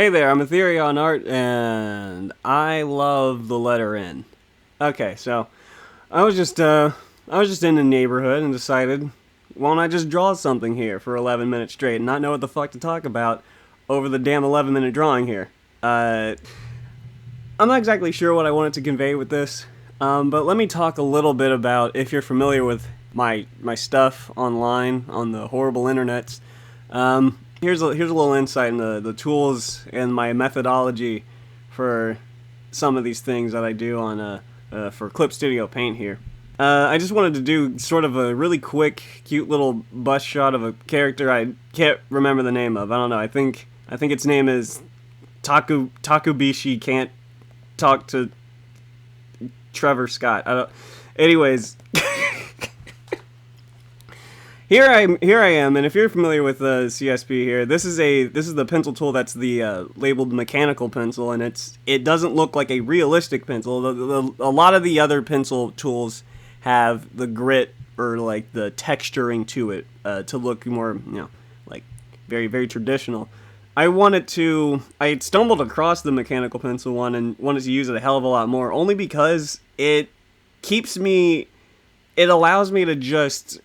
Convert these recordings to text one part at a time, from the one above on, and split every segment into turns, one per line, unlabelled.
Hey there, I'm AetherionArt, and I love the letter N. Okay, so I was just in the neighborhood and decided, why don't I just draw something here for 11 minutes straight and not know what the fuck to talk about over the damn 11-minute drawing here. I'm not exactly sure what I wanted to convey with this, but let me talk a little bit about, if you're familiar with my stuff online on the horrible internets. Here's a little insight into the tools and my methodology for some of these things that I do on for Clip Studio Paint here. I just wanted to do sort of a really quick, cute little bust shot of a character I can't remember the name of. I don't know. I think its name is Takubishi Can't Talk to Trevor Scott. I don't. Anyways. Here I am, and if you're familiar with CSP here, this is the pencil tool that's the labeled mechanical pencil, and it doesn't look like a realistic pencil. A lot of the other pencil tools have the grit or like the texturing to it to look more, like very, very traditional. I stumbled across the mechanical pencil one and wanted to use it a hell of a lot more, only because it allows me to just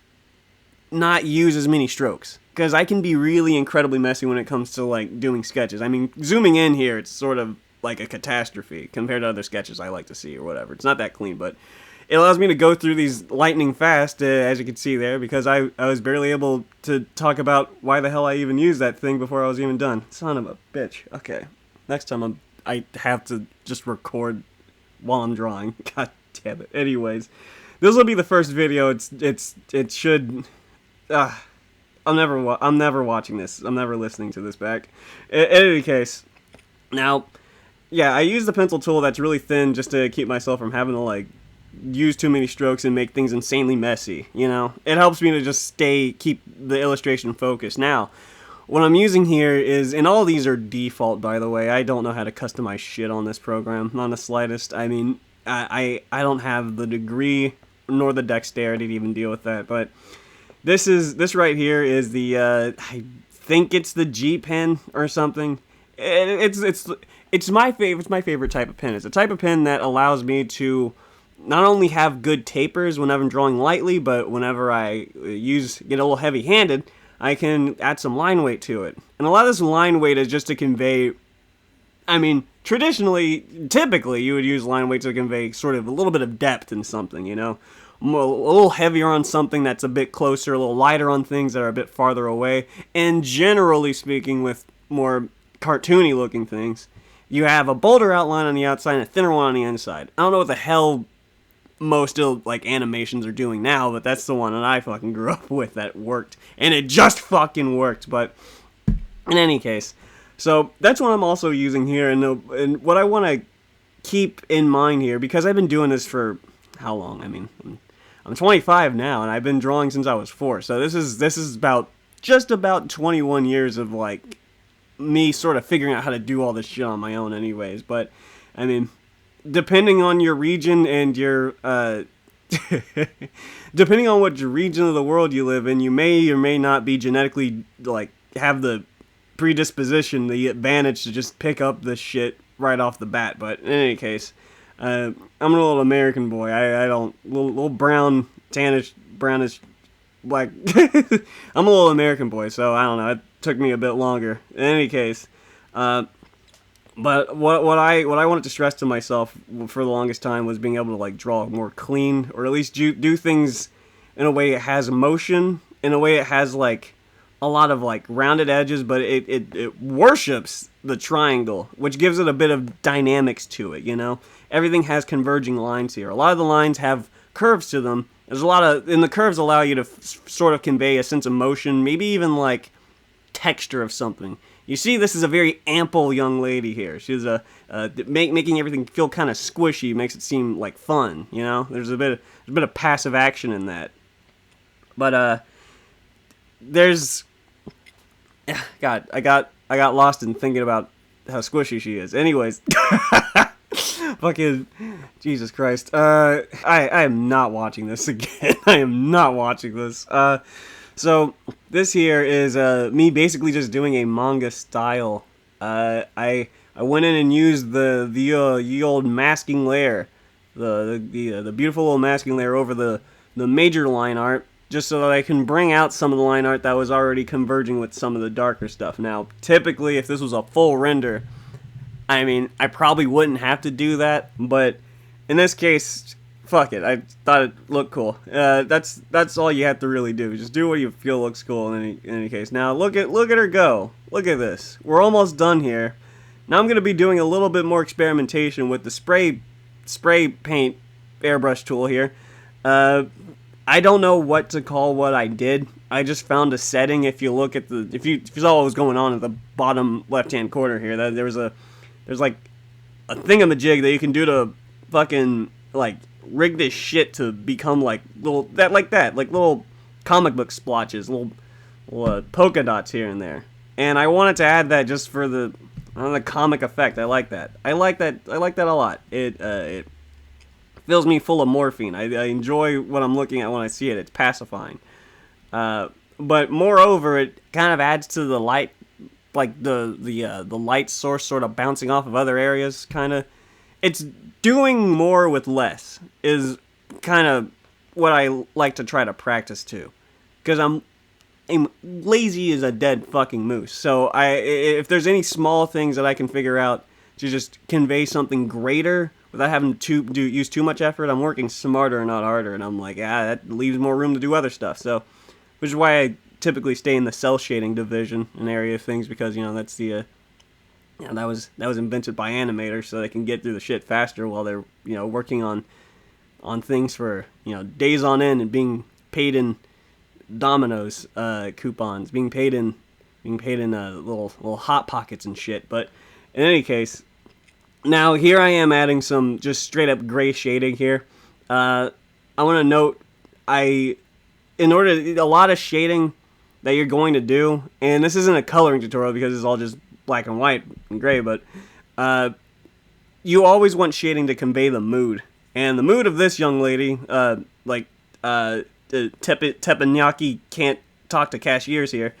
not use as many strokes, because I can be really incredibly messy when it comes to like doing sketches. I mean, zooming in here, it's sort of like a catastrophe compared to other sketches I like to see or whatever. It's not that clean, but it allows me to go through these lightning fast, as you can see there, because I was barely able to talk about why the hell I even used that thing before I was even done. Son of a bitch. Okay, next time I have to just record while I'm drawing. God damn it. Anyways, this will be the first video. It should. I'm never watching this. I'm never listening to this back. In any case, now, yeah, I use the pencil tool that's really thin just to keep myself from having to like use too many strokes and make things insanely messy. It helps me to just keep the illustration focused. Now, what I'm using here is, and all these are default, by the way. I don't know how to customize shit on this program, not in the slightest. I mean, I don't have the degree nor the dexterity to even deal with that, but this right here is the I think it's the G pen or something. It's my favorite type of pen. It's a type of pen that allows me to not only have good tapers whenever I'm drawing lightly, but whenever I get a little heavy-handed, I can add some line weight to it. And a lot of this line weight is just to convey. I mean, typically, you would use line weight to convey sort of a little bit of depth in something, a little heavier on something that's a bit closer, a little lighter on things that are a bit farther away, and generally speaking, with more cartoony looking things, you have a bolder outline on the outside and a thinner one on the inside. I don't know what the hell most like animations are doing now, but that's the one that I fucking grew up with that worked, and it just fucking worked. But in any case, so that's what I'm also using here, and what I want to keep in mind here, because I've been doing this for how long? I mean, I'm 25 now, and I've been drawing since I was 4. So this is just about 21 years of like me sort of figuring out how to do all this shit on my own, anyways. But I mean, depending on your region and your depending on what region of the world you live in, you may or may not be genetically like have the predisposition, the advantage to just pick up this shit right off the bat. But in any case, I'm a little American boy. I don't little brown, brownish, black. I'm a little American boy, so I don't know. It took me a bit longer. In any case, but what I wanted to stress to myself for the longest time was being able to like draw more clean, or at least do things in a way it has motion, in a way it has like a lot of like rounded edges, but it worships the triangle, which gives it a bit of dynamics to it. Everything has converging lines here. A lot of the lines have curves to them. And the curves allow you to sort of convey a sense of motion, maybe even like texture of something. You see, this is a very ample young lady here. She's making everything feel kind of squishy, makes it seem like fun. There's a bit of passive action in that. But God, I got lost in thinking about how squishy she is. Anyways. Fucking Jesus Christ. I am not watching this again. I am not watching this. So this here is me basically just doing a manga style I went in and used the old masking layer, the beautiful little masking layer over the major line art, just so that I can bring out some of the line art that was already converging with some of the darker stuff. Now, typically, if this was a full render, I mean, I probably wouldn't have to do that, but in this case, fuck it. I thought it looked cool. That's all you have to really do. Just do what you feel looks cool in any case. Now, look at her go. Look at this. We're almost done here. Now I'm going to be doing a little bit more experimentation with the spray paint airbrush tool here. I don't know what to call what I did. I just found a setting. If you look at if you saw what was going on at the bottom left-hand corner here, that there's like a thingamajig that you can do to fucking like rig this shit to become like little comic book splotches, little polka dots here and there. And I wanted to add that just for the comic effect. I like that. I like that a lot. It fills me full of morphine. I enjoy what I'm looking at when I see it. It's pacifying. But moreover, it kind of adds to the light, like the light source sort of bouncing off of other areas. Kind of, it's doing more with less is kind of what I like to try to practice to, because I'm lazy as a dead fucking moose. So if there's any small things that I can figure out to just convey something greater without having to use too much effort, I'm working smarter and not harder, and I'm like, that leaves more room to do other stuff. So, which is why I typically stay in the cell shading division, an area of things, because that's the that was invented by animators so they can get through the shit faster while they're working on things for days on end and being paid in Domino's coupons, being paid in little hot pockets and shit. But in any case, now here I am adding some just straight up gray shading here. I want to note, a lot of shading that you're going to do, and this isn't a coloring tutorial because it's all just black and white and gray, but you always want shading to convey the mood. And the mood of this young lady, Teppanyaki can't talk to cashiers here.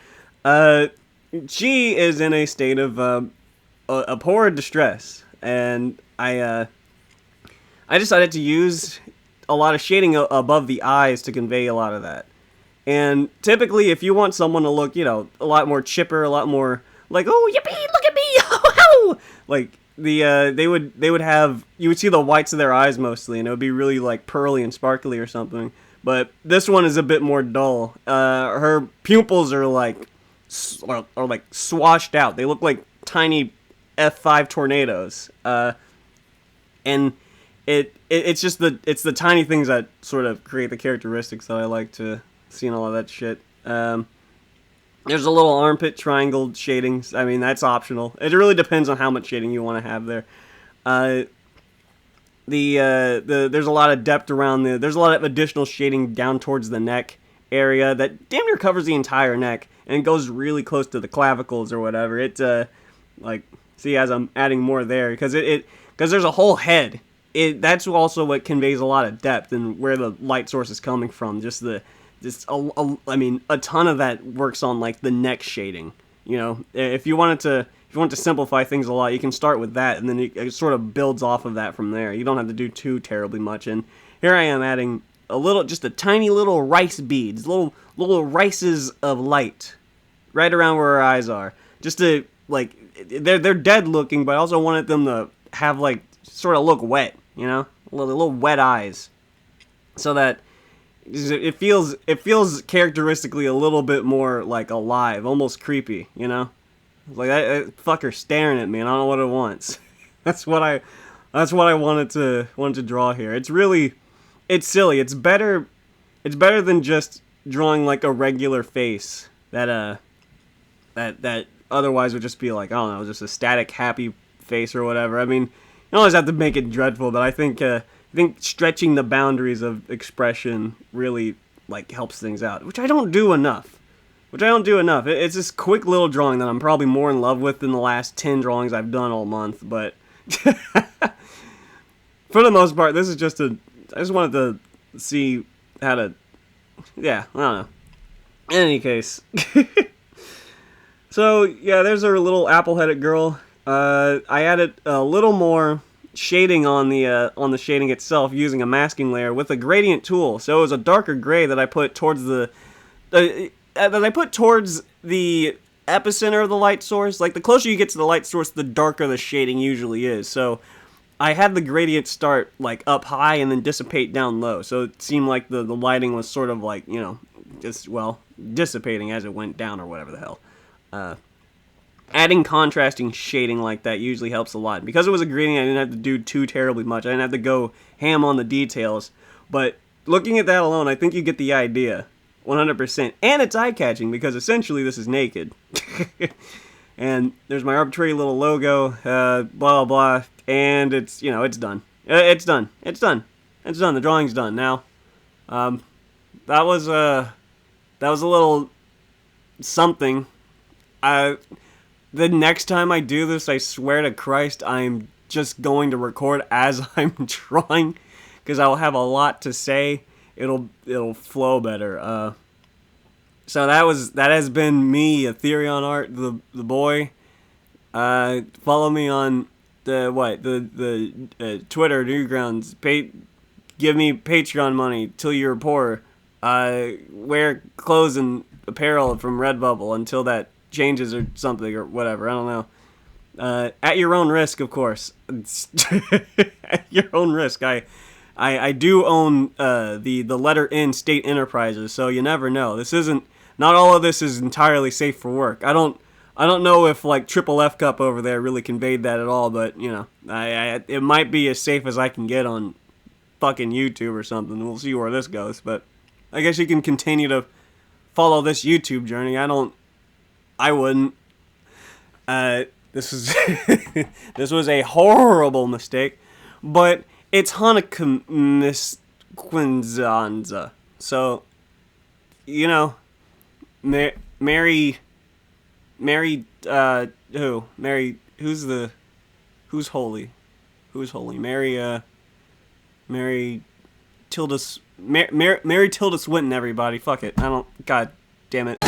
She is in a state of abhorrent distress, and I decided to use a lot of shading above the eyes to convey a lot of that. And typically, if you want someone to look, a lot more chipper, a lot more like, oh yippee, look at me, oh, like you would see the whites of their eyes mostly, and it would be really like pearly and sparkly or something. But this one is a bit more dull. Her pupils are like swashed out. They look like tiny F5 tornadoes. And it's just the tiny things that sort of create the characteristics that I like to see in all of that shit. There's a little armpit triangle shadings. I mean, that's optional. It really depends on how much shading you want to have there. There's a lot of depth around there's a lot of additional shading down towards the neck area that damn near covers the entire neck and goes really close to the clavicles or whatever. See, as I'm adding more there, because there's a whole head. That's also what conveys a lot of depth and where the light source is coming from. I mean, a ton of that works on like the neck shading. If you want to simplify things a lot, you can start with that, and then it sort of builds off of that from there. You don't have to do too terribly much. And here I am adding just a tiny little rice beads, little rices of light, right around where her eyes are. Just to like, they're dead looking, but I also wanted them to have like sort of look wet, little wet eyes, so that it feels characteristically a little bit more like alive, almost creepy, Like that fucker staring at me, and I don't know what it wants. That's what I wanted to draw here. It's silly. It's better than just drawing like a regular face that otherwise would just be like, I don't know, just a static happy face or whatever. I mean, you don't always have to make it dreadful, but I think stretching the boundaries of expression really like helps things out, which I don't do enough. It's this quick little drawing that I'm probably more in love with than the last 10 drawings I've done all month, but for the most part, this is I just wanted to see how to, I don't know. In any case, So, yeah, there's our little apple-headed girl. I added a little more shading on the shading itself using a masking layer with a gradient tool. So it was a darker gray that I put towards the epicenter of the light source. Like, the closer you get to the light source, the darker the shading usually is. So I had the gradient start, like, up high and then dissipate down low. So it seemed like the lighting was sort of like, you know, just, well, dissipating as it went down or whatever the hell. Adding contrasting shading like that usually helps a lot. Because it was a gradient, I didn't have to do too terribly much. I didn't have to go ham on the details. But looking at that alone, I think you get the idea. 100%. And it's eye-catching because essentially this is naked. And there's my arbitrary little logo, blah, blah, blah. And it's, you know, it's done. It's done. It's done. It's done. The drawing's done. Now, that was a little something. The next time I do this, I swear to Christ, I'm just going to record as I'm drawing, because I'll have a lot to say. It'll flow better. So that has been me, AetherionArt, the boy. Follow me on the Twitter, Newgrounds. Give me Patreon money till you're poor. Wear clothes and apparel from Redbubble until that changes or something or whatever. I don't know. At your own risk, of course. At your own risk. I do own the letter N State Enterprises, so you never know. Not all of this is entirely safe for work. I don't know if like Triple F Cup over there really conveyed that at all, but you know, it might be as safe as I can get on fucking YouTube or something. We'll see where this goes, but I guess you can continue to follow this YouTube journey. I wouldn't. This was a horrible mistake, but it's Hanukkah Misquinzanza. So, you know, Mary, who's holy? Who's holy? Mary Tilda Swinton, everybody. Fuck it. God damn it.